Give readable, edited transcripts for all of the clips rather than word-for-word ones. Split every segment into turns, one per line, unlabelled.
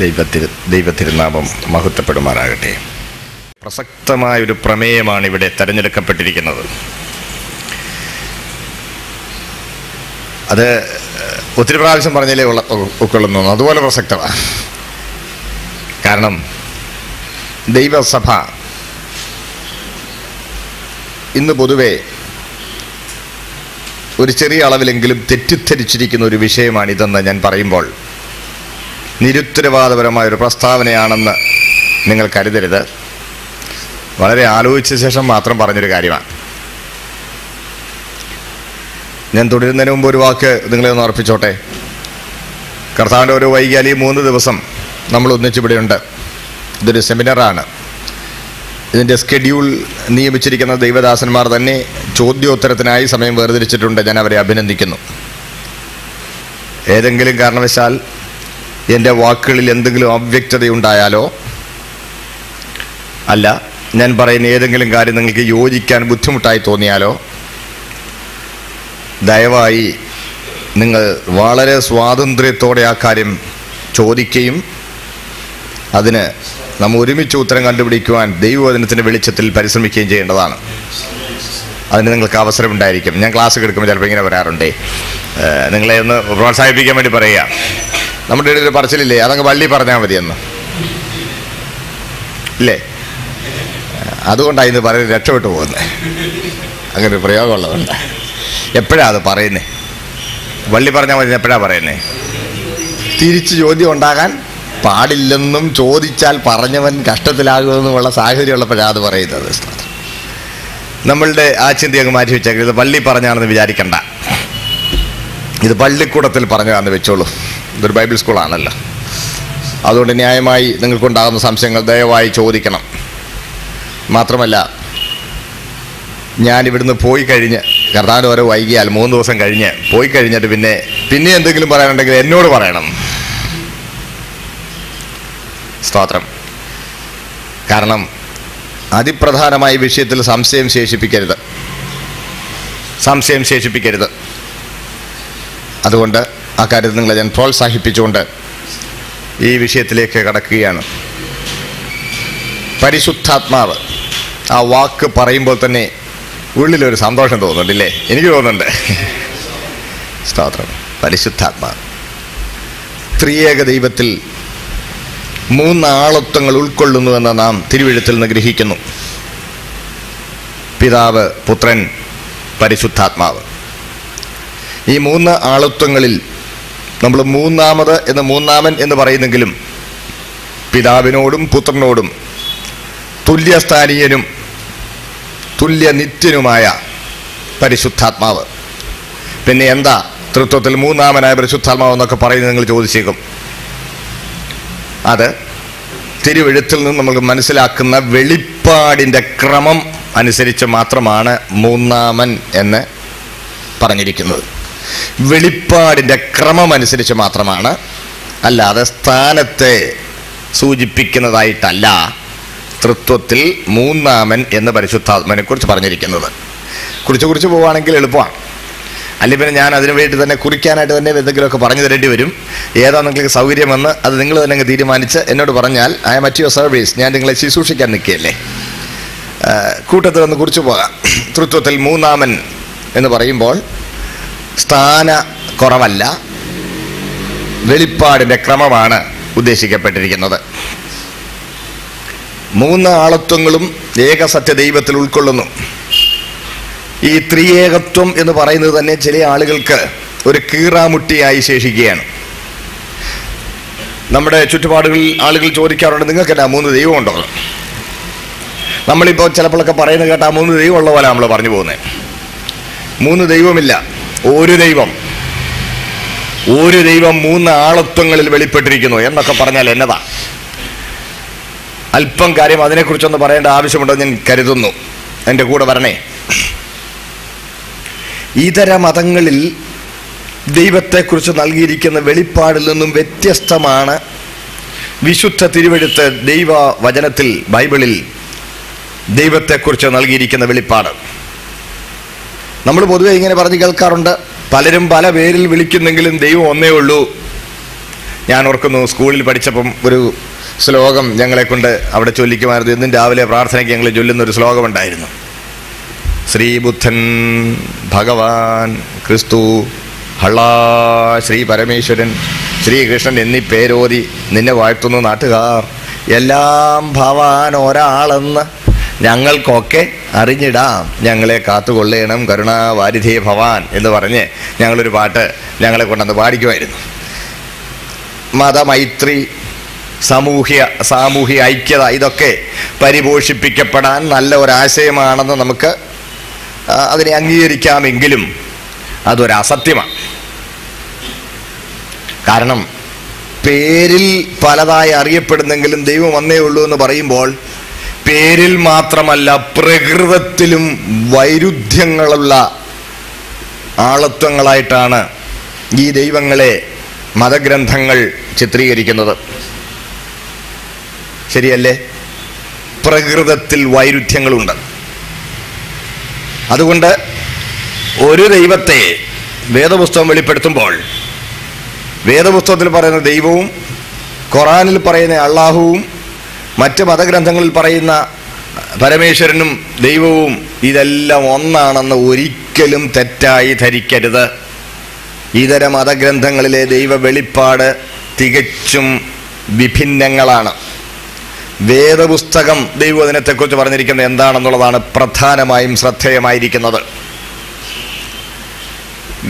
ദൈവത്തിരുനാമം മഹത്വപ്പെടുമാറാകട്ടെ. പ്രസക്തമായൊരു പ്രമേയമാണ് ഇവിടെ തിരഞ്ഞെടുക്കപ്പെട്ടിരിക്കുന്നത്. അത് ഒത്തിരി പ്രാവശ്യം പറഞ്ഞാലേ ഉൾക്കൊള്ളുന്നു, അതുപോലെ പ്രസക്തമാണ്. കാരണം ദൈവസഭ ഇന്ന് പൊതുവെ ഒരു ചെറിയ അളവിലെങ്കിലും തെറ്റിദ്ധരിച്ചിരിക്കുന്ന ഒരു വിഷയമാണിതെന്ന് ഞാൻ പറയുമ്പോൾ നിരുത്തരവാദപരമായൊരു പ്രസ്താവനയാണെന്ന് നിങ്ങൾ കരുതരുത്. വളരെ ആലോചിച്ച ശേഷം മാത്രം പറഞ്ഞൊരു കാര്യമാണ്. ഞാൻ തുടരുന്നതിന് മുമ്പ് ഒരു വാക്ക് നിങ്ങളെ ഒന്ന് ഓർപ്പിച്ചോട്ടെ. കർത്താവിൻ്റെ ഓരോ വൈകിയാൽ ഈ 3 ദിവസം നമ്മൾ ഒന്നിച്ചിവിടെയുണ്ട്. ഇതൊരു സെമിനാറാണ്. ഇതിൻ്റെ സ്കെഡ്യൂൾ നിയമിച്ചിരിക്കുന്ന ദൈവദാസന്മാർ തന്നെ ചോദ്യോത്തരത്തിനായി സമയം വേർതിരിച്ചിട്ടുണ്ട്. ഞാൻ അവരെ അഭിനന്ദിക്കുന്നു. ഏതെങ്കിലും കാരണവശാൽ എൻ്റെ വാക്കുകളിൽ എന്തെങ്കിലും അവ്യക്തതയുണ്ടായാലോ അല്ല ഞാൻ പറയുന്ന ഏതെങ്കിലും കാര്യം നിങ്ങൾക്ക് യോജിക്കാൻ ബുദ്ധിമുട്ടായി തോന്നിയാലോ ദയവായി നിങ്ങൾ വളരെ സ്വാതന്ത്ര്യത്തോടെ ആ കാര്യം ചോദിക്കുകയും അതിന് നമ്മൾ ഒരുമിച്ച് ഉത്തരം കണ്ടുപിടിക്കുവാൻ ദൈവവചനത്തിൻ്റെ വെളിച്ചത്തിൽ പരിശ്രമിക്കുകയും ചെയ്യേണ്ടതാണ്. അതിന് നിങ്ങൾക്ക് അവസരമുണ്ടായിരിക്കും. ഞാൻ ക്ലാസ് എടുക്കുമ്പോൾ ചിലപ്പോൾ ഇങ്ങനെ വരാറുണ്ടേ, നിങ്ങളെ ഒന്ന് പ്രോത്സാഹിപ്പിക്കാൻ വേണ്ടി പറയുക. നമ്മുടെ ഇടയിൽ ഒരു പറച്ചിലില്ലേ, അതങ്ങ് പള്ളി പറഞ്ഞാൽ മതിയെന്ന് ഇല്ലേ? അതുകൊണ്ടാണ് ഇന്ന് പറയുന്നത് രക്ഷപ്പെട്ടു പോകുന്നത്. അങ്ങനെ ഒരു പ്രയോഗമുള്ളതുണ്ട്. എപ്പോഴാണ് അത് പറയുന്നത്? പള്ളി പറഞ്ഞാൽ മതി എപ്പോഴാണ് പറയുന്നത്? തിരിച്ച് ചോദ്യം ഉണ്ടാകാൻ പാടില്ലെന്നും ചോദിച്ചാൽ പറഞ്ഞവൻ കഷ്ടത്തിലാകുമെന്നുമുള്ള സാഹചര്യമുള്ളപ്പോഴാണ് അത് പറയുന്നത്. നമ്മളുടെ ആ ചിന്ത അങ്ങ് മാറ്റി വെച്ചേക്കും. ഇത് പള്ളി പറഞ്ഞാണെന്ന് വിചാരിക്കണ്ട, ഇത് പള്ളിക്കൂടത്തിൽ പറഞ്ഞതാണെന്ന് വെച്ചോളൂ. ഇതൊരു ബൈബിൾ സ്കൂളാണല്ലോ. അതുകൊണ്ട് ന്യായമായി നിങ്ങൾക്കുണ്ടാകുന്ന സംശയങ്ങൾ ദയവായി ചോദിക്കണം. മാത്രമല്ല, ഞാനിവിടുന്ന് പോയി കഴിഞ്ഞ് കർത്താവിന് ഓരോ വൈകിയാൽ 3 ദിവസം കഴിഞ്ഞ് പോയി കഴിഞ്ഞിട്ട് പിന്നെ എന്തെങ്കിലും പറയാനുണ്ടെങ്കിൽ എന്നോട് പറയണം. സ്തോത്രം. കാരണം അതിപ്രധാനമായ വിഷയത്തിൽ സംശയം ശേഷിപ്പിക്കരുത്. അതുകൊണ്ട് ആ കാര്യത്തിൽ നിങ്ങളെ ഞാൻ പ്രോത്സാഹിപ്പിച്ചുകൊണ്ട് ഈ വിഷയത്തിലേക്ക് കടക്കുകയാണ്. പരിശുദ്ധാത്മാവ്, ആ വാക്ക് പറയുമ്പോൾ തന്നെ ഉള്ളിലൊരു സന്തോഷം തോന്നുന്നുണ്ടല്ലേ? എനിക്ക് തോന്നുന്നുണ്ട്. സ്തോത്രം. പരിശുദ്ധാത്മാവ് ത്രിയേക ദൈവത്തിൽ 3 ആളത്വങ്ങൾ ഉൾക്കൊള്ളുന്നുവെന്ന് നാം തിരുവെഴുത്തിൽ നിന്ന് ഗ്രഹിക്കുന്നു. പിതാവ്, പുത്രൻ, പരിശുദ്ധാത്മാവ്. ഈ 3 ആളത്വങ്ങളിൽ നമ്മൾ മൂന്നാമൻ എന്ന് പറയുന്നെങ്കിലും പിതാവിനോടും പുത്രനോടും തുല്യസ്ഥാനീയനും തുല്യനിത്യനുമായ പരിശുദ്ധാത്മാവ്. പിന്നെ എന്താ തൃത്വത്തിൽ 3-ാമനായ പരിശുദ്ധാത്മാവ് എന്നൊക്കെ പറയുന്നത് നിങ്ങൾ ചോദിച്ചേക്കും. അത് തിരുവെഴുത്തിൽ നിന്ന് നമ്മൾ മനസ്സിലാക്കുന്ന വെളിപ്പാടിൻ്റെ ക്രമം അനുസരിച്ച് മാത്രമാണ് 3-ാമൻ എന്ന് പറഞ്ഞിരിക്കുന്നത്. വെളിപ്പാടിൻ്റെ ക്രമം അനുസരിച്ച് മാത്രമാണ്, അല്ലാതെ സ്ഥാനത്തെ സൂചിപ്പിക്കുന്നതായിട്ടല്ല തൃത്വത്തിൽ 3-ാമൻ എന്ന് പരിശുദ്ധാത്മാവിനെ കുറിച്ച് പറഞ്ഞിരിക്കുന്നത്. കുറിച്ച് പോവുകയാണെങ്കിൽ എളുപ്പമാണ്. അല്ലെങ്കിൽ പിന്നെ ഞാൻ അതിനു വേണ്ടി തന്നെ കുറിക്കാനായിട്ട് തന്നെ എന്തെങ്കിലുമൊക്കെ പറഞ്ഞു തരേണ്ടി വരും. ഏതാ നിങ്ങൾക്ക് സൗകര്യമെന്ന് അത് നിങ്ങൾ തന്നെ തീരുമാനിച്ച് എന്നോട് പറഞ്ഞാൽ I am at your service. ഞാൻ നിങ്ങളെ ശുശ്രൂഷിക്കാൻ നിൽക്കുകയല്ലേ. കൂട്ടത്തിൽ ഒന്ന് കുറിച്ച് പോകാം. തൃത്വത്തിൽ 3-ാമൻ എന്ന് പറയുമ്പോൾ സ്ഥാന കുറവല്ല, വെളിപ്പാടിൻ്റെ ക്രമമാണ് ഉദ്ദേശിക്കപ്പെട്ടിരിക്കുന്നത്. 3 ആളത്വങ്ങളും ഏകസത്യ ദൈവത്തിൽ ഉൾക്കൊള്ളുന്നു. ഈ ത്രിയേകത്വം എന്ന് പറയുന്നത് തന്നെ ചില ആളുകൾക്ക് ഒരു കീറാമുട്ടിയായി ശേഷിക്കുകയാണ്. നമ്മുടെ ചുറ്റുപാടുകളിൽ ആളുകൾ ചോദിക്കാറുണ്ട്, നിങ്ങൾക്കെന്നാ 3 ദൈവമുണ്ടോ? നമ്മളിപ്പോൾ ചിലപ്പോഴൊക്കെ പറയുന്നത് കേട്ടാ 3 ദൈവം ഉള്ള പോലെ നമ്മൾ പറഞ്ഞു പോകുന്നത്. 3 ദൈവമില്ല, ഒരു ദൈവം 3 ആളത്വങ്ങളിൽ വെളിപ്പെട്ടിരിക്കുന്നു എന്നൊക്കെ പറഞ്ഞാൽ എന്നതാ? അല്പം കാര്യം അതിനെക്കുറിച്ചൊന്ന് പറയേണ്ട ആവശ്യമുണ്ടെന്ന് ഞാൻ കരുതുന്നു. എൻ്റെ കൂടെ വരണേ. ഇതര മതങ്ങളിൽ ദൈവത്തെക്കുറിച്ച് നൽകിയിരിക്കുന്ന വെളിപ്പാടിൽ നിന്നും വ്യത്യസ്തമാണ് വിശുദ്ധ തിരുവെഴുത്ത് ദൈവവചനത്തിൽ, ബൈബിളിൽ ദൈവത്തെക്കുറിച്ച് നൽകിയിരിക്കുന്ന വെളിപ്പാട്. നമ്മൾ പൊതുവെ ഇങ്ങനെ പറഞ്ഞ് കേൾക്കാറുണ്ട്, പലരും പല പേരിൽ വിളിക്കുന്നെങ്കിലും ദൈവം ഒന്നേ ഉള്ളൂ. ഞാൻ ഓർക്കുന്നു, സ്കൂളിൽ പഠിച്ചപ്പം ഒരു ശ്ലോകം ഞങ്ങളെ കൊണ്ട് അവിടെ ചൊല്ലിക്കുമായിരുന്നു. എന്നും രാവിലെ പ്രാർത്ഥനയ്ക്ക് ഞങ്ങൾ ചൊല്ലുന്നൊരു ശ്ലോകമുണ്ടായിരുന്നു. ശ്രീബുദ്ധൻ, ഭഗവാൻ, ക്രിസ്തു, ഹള്ളാ, ശ്രീ പരമേശ്വരൻ, ശ്രീകൃഷ്ണൻ എന്നീ പേരോതി നിന്നെ വാഴ്ത്തുന്നു നാട്ടുകാർ. എല്ലാം ഭവാൻ ഒരാളെന്ന് ഞങ്ങൾക്കൊക്കെ അറിഞ്ഞിടാം, ഞങ്ങളെ കാത്തുകൊള്ളേണം കരുണാവാരിധേ ഭവാൻ എന്ന് പറഞ്ഞ് ഞങ്ങളൊരു പാട്ട് ഞങ്ങളെ കൊണ്ടന്ന് പാടിക്കുമായിരുന്നു. മതമൈത്രി, സാമൂഹ്യ ഐക്യത, ഇതൊക്കെ പരിപോഷിപ്പിക്കപ്പെടാൻ നല്ല ഒരാശയമാണെന്ന് നമുക്ക് അതിനെ അംഗീകരിക്കാമെങ്കിലും അതൊരസത്യമാണ്. കാരണം പേരിൽ പലതായി അറിയപ്പെടുന്നെങ്കിലും ദൈവം ഒന്നേ ഉള്ളൂ എന്ന് പറയുമ്പോൾ പേരിൽ മാത്രമല്ല പ്രകൃതത്തിലും വൈരുദ്ധ്യങ്ങളുള്ള ആളത്വങ്ങളായിട്ടാണ് ഈ ദൈവങ്ങളെ മതഗ്രന്ഥങ്ങൾ ചിത്രീകരിക്കുന്നത്. ശരിയല്ലേ? പ്രകൃതത്തിൽ വൈരുദ്ധ്യങ്ങളുണ്ട്. അതുകൊണ്ട് ഒരു ദൈവത്തെ വേദപുസ്തകം വെളിപ്പെടുത്തുമ്പോൾ വേദപുസ്തകത്തിൽ പറയുന്ന ദൈവവും ഖുറാനിൽ പറയുന്ന അള്ളാഹുവും മറ്റ് മതഗ്രന്ഥങ്ങളിൽ പറയുന്ന പരമേശ്വരനും ദൈവവും ഇതെല്ലാം ഒന്നാണെന്ന് ഒരിക്കലും തെറ്റായി ധരിക്കരുത്. ഇതര മതഗ്രന്ഥങ്ങളിലെ ദൈവ വെളിപ്പാട് തികച്ചും വിഭിന്നങ്ങളാണ്. വേദപുസ്തകം ദൈവവചനത്തെക്കുറിച്ച് പറഞ്ഞിരിക്കുന്നത് എന്താണെന്നുള്ളതാണ് പ്രധാനമായും ശ്രദ്ധേയമായിരിക്കുന്നത്.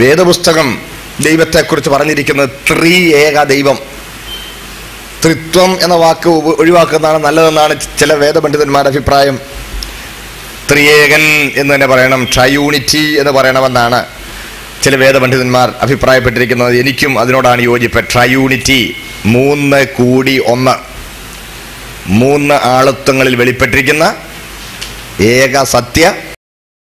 വേദപുസ്തകം ദൈവത്തെക്കുറിച്ച് പറഞ്ഞിരിക്കുന്നത് ത്രിയേക ദൈവം. ത്രിത്വം എന്ന വാക്ക് ഒഴിവാക്കുന്നതാണ് നല്ലതെന്നാണ് ചില വേദപണ്ഡിതന്മാരുടെ അഭിപ്രായം. ത്രിയേകൻ എന്ന് തന്നെ പറയണം, ട്രയൂണിറ്റി എന്ന് പറയണമെന്നാണ് ചില വേദപണ്ഡിതന്മാർ അഭിപ്രായപ്പെട്ടിരിക്കുന്നത്. എനിക്കും അതിനോടാണ് യോജിപ്പ്. ട്രയൂണിറ്റി, 3 കൂടി 1, 3 ആളത്വങ്ങളിൽ വെളിപ്പെട്ടിരിക്കുന്ന ഏക സത്യ